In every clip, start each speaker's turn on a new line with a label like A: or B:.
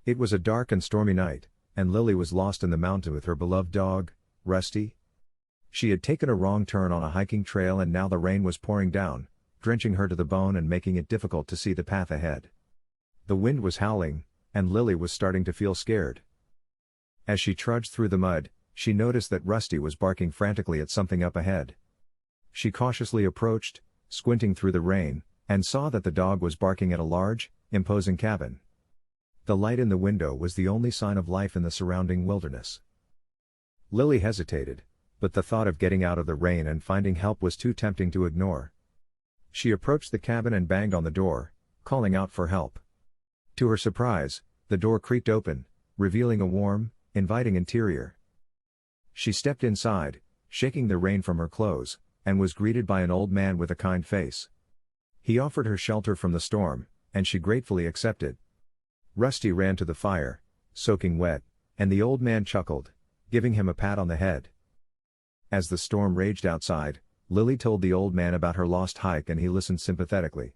A: It was a dark and stormy night, and Lily was lost in the mountain with her beloved dog, Rusty. She had taken a wrong turn on a hiking trail and now the rain was pouring down, drenching her to the bone and making it difficult to see the path ahead. The wind was howling, and Lily was starting to feel scared. As she trudged through the mud, she noticed that Rusty was barking frantically at something up ahead. She cautiously approached, squinting through the rain, and saw that the dog was barking at a large, imposing cabin. The light in the window was the only sign of life in the surrounding wilderness. Lily hesitated, but the thought of getting out of the rain and finding help was too tempting to ignore. She approached the cabin and banged on the door, calling out for help. To her surprise, the door creaked open, revealing a warm, inviting interior. She stepped inside, shaking the rain from her clothes, and was greeted by an old man with a kind face. He offered her shelter from the storm, and she gratefully accepted. Rusty ran to the fire, soaking wet, and the old man chuckled, giving him a pat on the head. As the storm raged outside, Lily told the old man about her lost hike and he listened sympathetically.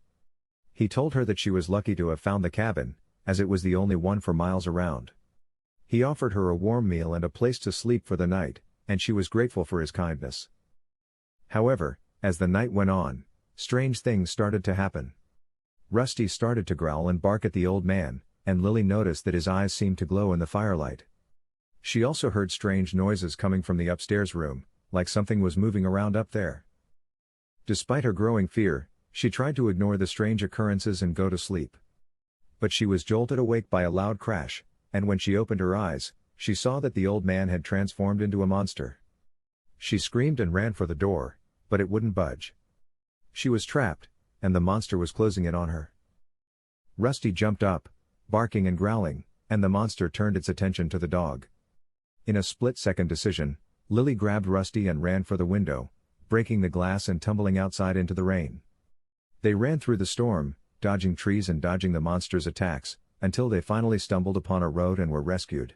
A: He told her that she was lucky to have found the cabin, as it was the only one for miles around. He offered her a warm meal and a place to sleep for the night, and she was grateful for his kindness. However, as the night went on, strange things started to happen. Rusty started to growl and bark at the old man, and Lily noticed that his eyes seemed to glow in the firelight. She also heard strange noises coming from the upstairs room, like something was moving around up there. Despite her growing fear, she tried to ignore the strange occurrences and go to sleep. But she was jolted awake by a loud crash, and when she opened her eyes, she saw that the old man had transformed into a monster. She screamed and ran for the door, but it wouldn't budge. She was trapped, and the monster was closing in on her. Rusty jumped up, barking and growling, and the monster turned its attention to the dog. In a split-second decision, Lily grabbed Rusty and ran for the window, breaking the glass and tumbling outside into the rain. They ran through the storm, dodging trees and dodging the monster's attacks, until they finally stumbled upon a road and were rescued.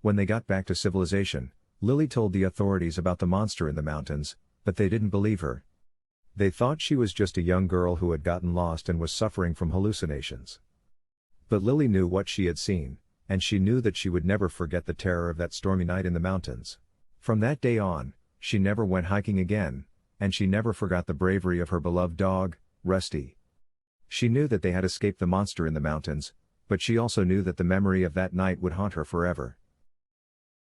A: When they got back to civilization, Lily told the authorities about the monster in the mountains, but they didn't believe her. They thought she was just a young girl who had gotten lost and was suffering from hallucinations. But Lily knew what she had seen, and she knew that she would never forget the terror of that stormy night in the mountains. From that day on, she never went hiking again, and she never forgot the bravery of her beloved dog, Rusty. She knew that they had escaped the monster in the mountains, but she also knew that the memory of that night would haunt her forever.